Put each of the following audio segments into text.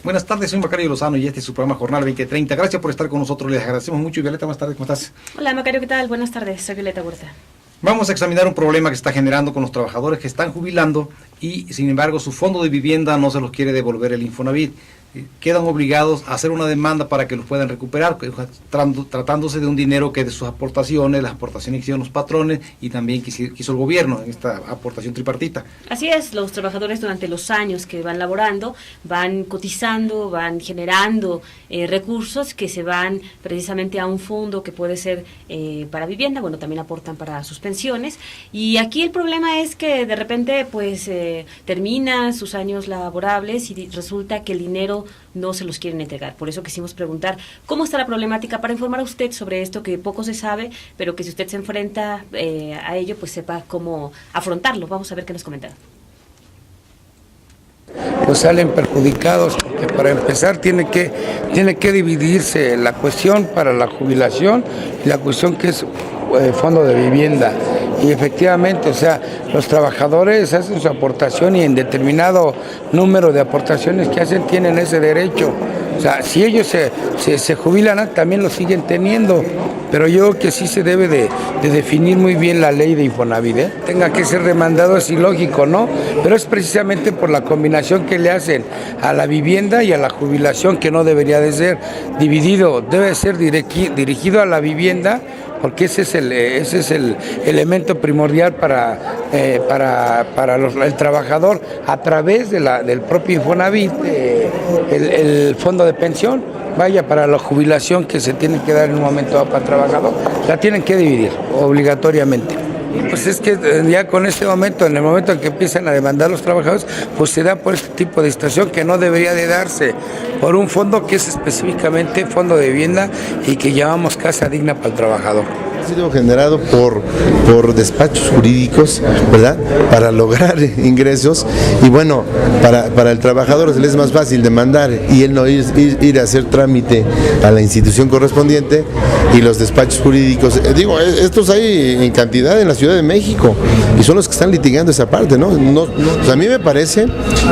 Buenas tardes, soy Macario Lozano y este es su programa Jornal 2030. Gracias por estar con nosotros, les agradecemos mucho. Violeta, buenas tardes, ¿cómo estás? Hola Macario, ¿qué tal? Buenas tardes, soy Violeta Huerta. Vamos a examinar un problema que está generando con los trabajadores que están jubilando y sin embargo su fondo de vivienda no se los quiere devolver el Infonavit. Quedan obligados a hacer una demanda para que los puedan recuperar, tratándose de un dinero que de sus aportaciones, las aportaciones que hicieron los patrones y también que hizo el gobierno en esta aportación tripartita. Así es, los trabajadores durante los años que van laborando, van cotizando, van generando recursos que se van precisamente a un fondo que puede ser para vivienda, bueno, también aportan para sus pensiones, y aquí el problema es que de repente pues terminan sus años laborables y resulta que el dinero no se los quieren entregar. Por eso quisimos preguntar cómo está la problemática para informar a usted sobre esto que poco se sabe, pero que si usted se enfrenta a ello, pues sepa cómo afrontarlo. Vamos a ver qué nos comentaron. Pues salen perjudicados porque para empezar tiene que dividirse la cuestión para la jubilación y la cuestión que es fondo de vivienda. Y efectivamente, o sea, los trabajadores hacen su aportación y en determinado número de aportaciones que hacen tienen ese derecho. O sea, si ellos se jubilan, también lo siguen teniendo. Pero yo creo que sí se debe de definir muy bien la ley de Infonavit, ¿eh? Tenga que ser demandado, es ilógico, ¿no? Pero es precisamente por la combinación que le hacen a la vivienda y a la jubilación, que no debería de ser dividido, debe ser dirigido a la vivienda, porque ese es el elemento primordial para el trabajador a través del propio Infonavit, el fondo de pensión, vaya, para la jubilación que se tiene que dar en un momento dado para el trabajador, la tienen que dividir obligatoriamente. Pues es que ya con este momento, en el momento en que empiezan a demandar los trabajadores, pues se da por este tipo de situación que no debería de darse, por un fondo que es específicamente fondo de vivienda y que llamamos casa digna para el trabajador. Ha sido generado por despachos jurídicos, ¿verdad?, para lograr ingresos, y bueno, para el trabajador se le es más fácil demandar y él no ir a hacer trámite a la institución correspondiente, y los despachos jurídicos, estos hay en cantidad en la Ciudad de México y son los que están litigando esa parte, ¿no? Pues a mí me parece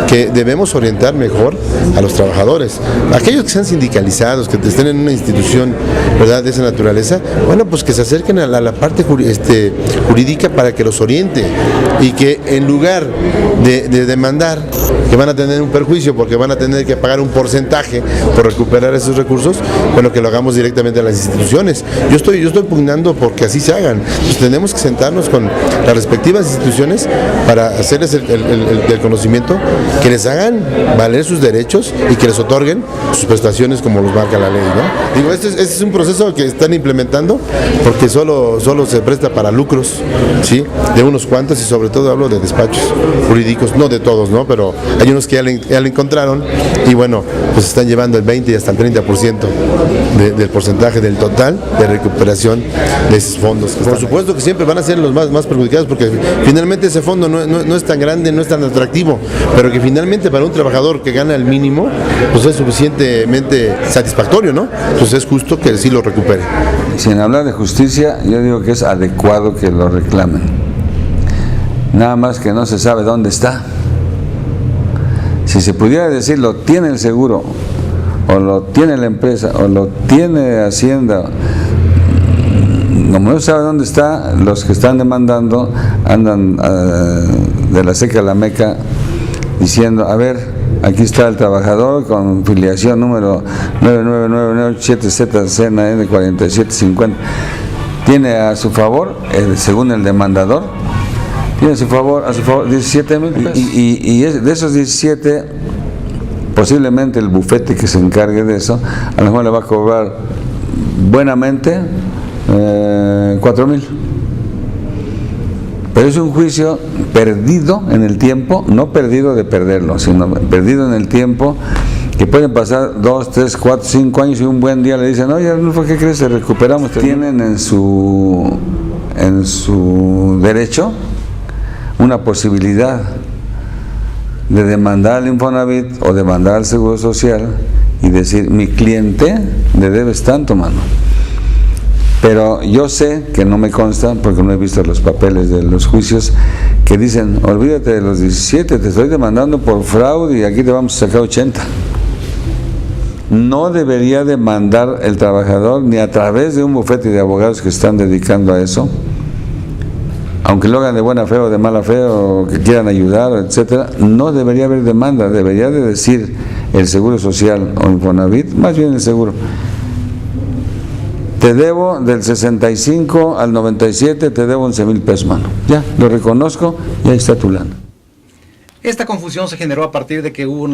que debemos orientar mejor a los trabajadores, aquellos que sean sindicalizados, que estén en una institución, ¿verdad?, de esa naturaleza, bueno, pues que se acerquen a la parte jurídica para que los oriente, y que en lugar de demandar, que van a tener un perjuicio porque van a tener que pagar un porcentaje por recuperar esos recursos, bueno, que lo hagamos directamente a las instituciones. Yo estoy pugnando porque así se hagan. Pues tenemos que sentarnos con las respectivas instituciones para hacerles el conocimiento, que les hagan valer sus derechos y que les otorguen sus prestaciones como los marca la ley, ¿no? Este es un proceso que están implementando porque solo se presta para lucros, ¿sí?, de unos cuantos, y sobre todo hablo de despachos jurídicos, no de todos, ¿no?, pero hay unos que ya le encontraron, y bueno, pues están llevando el 20 y hasta el 30% del porcentaje del total de recuperación de esos fondos. Por supuesto que siempre van a ser los más perjudicados, porque finalmente ese fondo no es tan grande, no es tan atractivo, pero que finalmente para un trabajador que gana el mínimo, pues es suficientemente satisfactorio, ¿no? Pues es justo que sí lo recupere. Sin hablar de justicia, yo digo que es adecuado que lo reclamen. Nada más que no se sabe dónde está. Si se pudiera decir, lo tiene el seguro, o lo tiene la empresa, o lo tiene Hacienda, como no se sabe dónde está, los que están demandando andan de la ceca a la meca diciendo, a ver, aquí está el trabajador con filiación número 99997ZCNN4750. Tiene a su favor, según el demandador, tiene a su favor 17,000 pesos. Y de esos 17, posiblemente el bufete que se encargue de eso, a lo mejor le va a cobrar buenamente 4,000. Pero es un juicio perdido en el tiempo, no perdido de perderlo, sino perdido en el tiempo, que pueden pasar 2, 3, 4, 5 años y un buen día le dicen, oye, ¿qué crees? Recuperamos. Tienen en su derecho una posibilidad de demandar al Infonavit o demandar al Seguro Social y decir, mi cliente le debes tanto, mano. Pero yo sé, que no me consta, porque no he visto los papeles de los juicios, que dicen, olvídate de los 17, te estoy demandando por fraude y aquí te vamos a sacar 80. no debería demandar el trabajador ni a través de un bufete de abogados que están dedicando a eso, aunque lo hagan de buena fe o de mala fe o que quieran ayudar, etcétera. No debería haber demanda, debería de decir el Seguro Social o Infonavit, más bien el seguro: te debo del 65 al 97, te debo 11,000 pesos, mano. Ya, lo reconozco y ahí está tu lana. Esta confusión se generó a partir de que hubo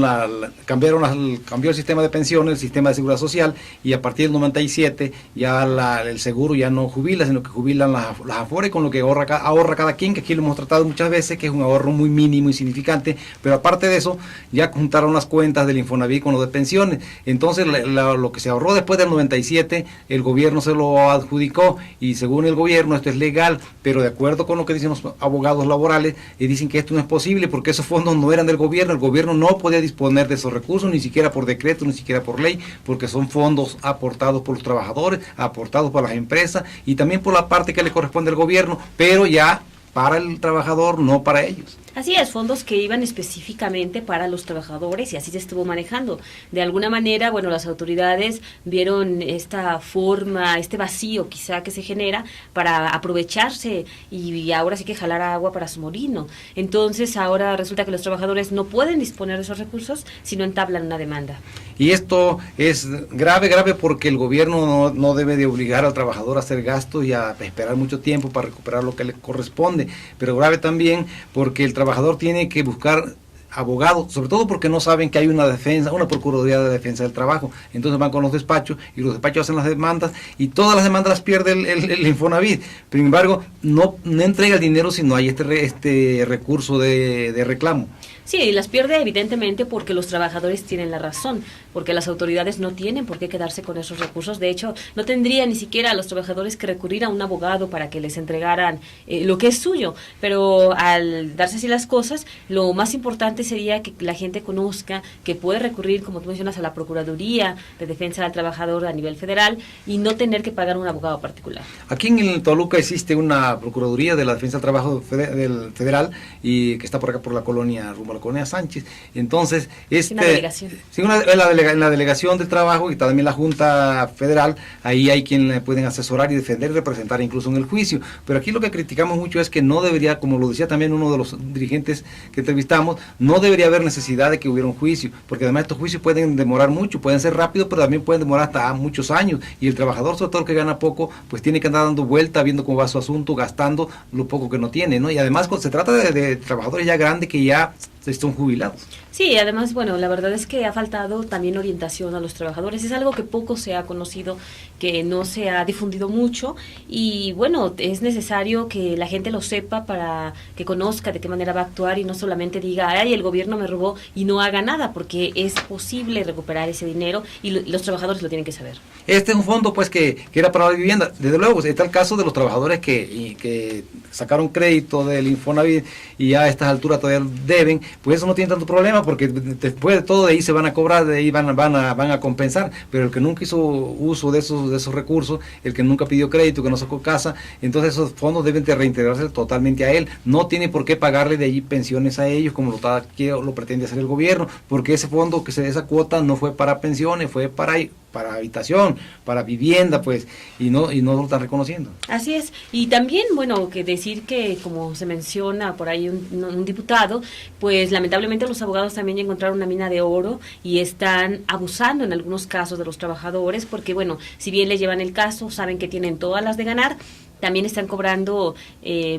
cambió el sistema de pensiones, el sistema de seguridad social, y a partir del 97 ya el seguro ya no jubila, sino que jubilan las Afore, con lo que ahorra cada quien, que aquí lo hemos tratado muchas veces, que es un ahorro muy mínimo, insignificante, pero aparte de eso, ya juntaron las cuentas del Infonavit con lo de pensiones. Entonces lo que se ahorró después del 97, el gobierno se lo adjudicó, y según el gobierno esto es legal, pero de acuerdo con lo que dicen los abogados laborales, dicen que esto no es posible porque esos fondos no eran del gobierno, el gobierno no podía disponer de esos recursos, ni siquiera por decreto, ni siquiera por ley, porque son fondos aportados por los trabajadores, aportados por las empresas y también por la parte que le corresponde al gobierno, pero ya para el trabajador, no para ellos. Así es, fondos que iban específicamente para los trabajadores y así se estuvo manejando. De alguna manera, bueno, las autoridades vieron esta forma, este vacío quizá que se genera para aprovecharse y ahora sí que jalar agua para su molino. Entonces ahora resulta que los trabajadores no pueden disponer de esos recursos si no entablan una demanda. Y esto es grave porque el gobierno no debe de obligar al trabajador a hacer gastos y a esperar mucho tiempo para recuperar lo que le corresponde, pero grave también porque el trabajador tiene que buscar abogados, sobre todo porque no saben que hay una Procuraduría de Defensa del Trabajo. Entonces van con los despachos y los despachos hacen las demandas y todas las demandas las pierde el Infonavit. Sin embargo, no entrega el dinero si no hay este recurso de reclamo. Sí, las pierde evidentemente porque los trabajadores tienen la razón, porque las autoridades no tienen por qué quedarse con esos recursos. De hecho, no tendrían ni siquiera los trabajadores que recurrir a un abogado para que les entregaran lo que es suyo. Pero al darse así las cosas, lo más importante sería que la gente conozca que puede recurrir, como tú mencionas, a la Procuraduría de Defensa del Trabajador a nivel federal y no tener que pagar un abogado particular. Aquí en el Toluca existe una Procuraduría de la Defensa del Trabajo del federal y que está por acá por la colonia rumbo a la colonia Sánchez. Entonces, una delegación. Sí, en la delegación del trabajo y también la Junta Federal, ahí hay quien le pueden asesorar y defender, representar incluso en el juicio. Pero aquí lo que criticamos mucho es que no debería, como lo decía también uno de los dirigentes que entrevistamos, no debería haber necesidad de que hubiera un juicio, porque además estos juicios pueden demorar mucho, pueden ser rápidos, pero también pueden demorar hasta muchos años, y el trabajador, sobre todo el que gana poco, pues tiene que andar dando vuelta, viendo cómo va su asunto, gastando lo poco que no tiene, ¿no? Y además cuando se trata de trabajadores ya grandes que ya están jubilados. Sí, además, bueno, la verdad es que ha faltado también orientación a los trabajadores. Es algo que poco se ha conocido, que no se ha difundido mucho y, bueno, es necesario que la gente lo sepa para que conozca de qué manera va a actuar y no solamente diga, ay, el gobierno me robó y no haga nada, porque es posible recuperar ese dinero y los trabajadores lo tienen que saber. Este es un fondo, pues, que era para la vivienda. Desde luego, está el caso de los trabajadores que sacaron crédito del Infonavit y ya a estas alturas todavía deben, pues eso no tiene tanto problema porque después de todo de ahí se van a cobrar, de ahí van a compensar, pero el que nunca hizo uso de esos recursos, el que nunca pidió crédito, que no sacó casa, entonces esos fondos deben de reintegrarse totalmente a él, no tiene por qué pagarle de allí pensiones a ellos como lo pretende hacer el gobierno, porque ese fondo, esa cuota no fue para pensiones, fue para habitación, para vivienda, pues, y no lo están reconociendo. Así es, y también, bueno, que decir que, como se menciona por ahí un diputado, pues lamentablemente los abogados también ya encontraron una mina de oro y están abusando en algunos casos de los trabajadores, porque, bueno, si bien les llevan el caso, saben que tienen todas las de ganar, también están cobrando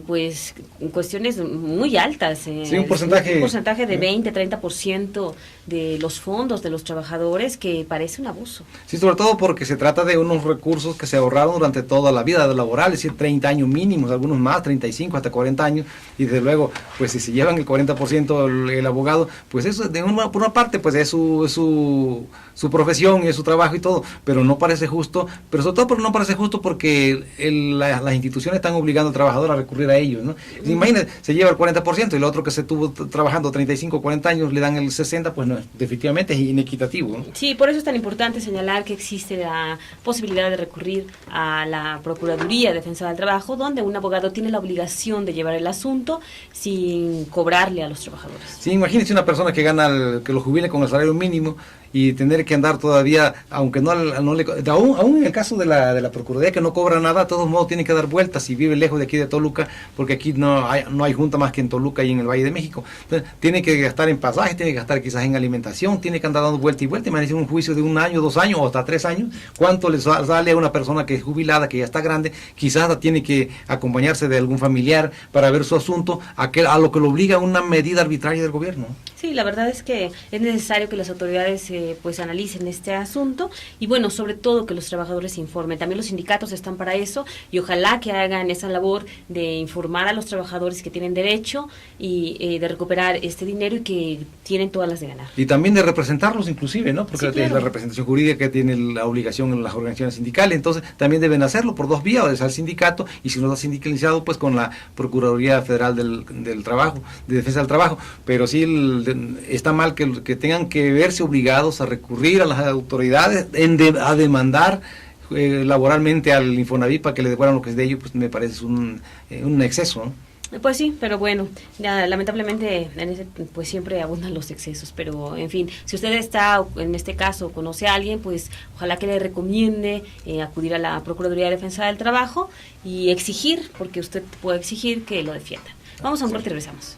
pues cuestiones muy altas. Sí, un porcentaje de 20-30% de los fondos de los trabajadores, que parece un abuso. Sí, sobre todo porque se trata de unos recursos que se ahorraron durante toda la vida laboral, es decir, 30 años mínimos, algunos más, 35 hasta 40 años, y desde luego, pues si se llevan el 40% el abogado, pues eso por una parte, pues es su profesión y es su trabajo y todo, pero no parece justo, pero sobre todo no parece justo porque las instituciones están obligando al trabajador a recurrir a ellos, ¿no? Imagínate, se lleva el 40% y el otro que se estuvo trabajando 35 o 40 años le dan el 60%, pues no, definitivamente es inequitativo, ¿no? Sí, por eso es tan importante señalar que existe la posibilidad de recurrir a la Procuraduría de Defensa del Trabajo, donde un abogado tiene la obligación de llevar el asunto sin cobrarle a los trabajadores. Sí, imagínense una persona que gana, que lo jubile con el salario mínimo y tener que andar todavía, aunque no le, aún en el caso de la Procuraduría que no cobra nada, de todos modos tiene que dar vueltas si vive lejos de aquí de Toluca, porque aquí no hay junta más que en Toluca y en el Valle de México. Entonces, tiene que gastar en pasajes, tiene que gastar quizás en alimentación, tiene que andar dando vuelta y vuelta, y me parece un juicio de 1 año, 2 años o hasta 3 años, ¿cuánto le sale a una persona que es jubilada, que ya está grande, quizás tiene que acompañarse de algún familiar para ver su asunto, a lo que lo obliga una medida arbitraria del gobierno? Sí, la verdad es que es necesario que las autoridades pues analicen este asunto y bueno, sobre todo que los trabajadores se informen. También los sindicatos están para eso y ojalá que hagan esa labor de informar a los trabajadores que tienen derecho y de recuperar este dinero y que tienen todas las de ganar. Y también de representarlos inclusive, ¿no? Porque sí, claro, es la representación jurídica que tiene la obligación en las organizaciones sindicales, entonces también deben hacerlo por 2 vías, o sea, al sindicato, y si no está sindicalizado, pues con la Procuraduría Federal del Trabajo, de Defensa del Trabajo. Pero sí está mal que tengan que verse obligados a recurrir a las autoridades a demandar laboralmente al Infonavit para que le devuelvan lo que es de ellos, pues me parece un exceso, ¿no? Pues sí, pero bueno, ya, lamentablemente pues siempre abundan los excesos, pero en fin, si usted está, en este caso, conoce a alguien, pues ojalá que le recomiende acudir a la Procuraduría de Defensa del Trabajo y exigir, porque usted puede exigir que lo defienda. Vamos a un corte y regresamos.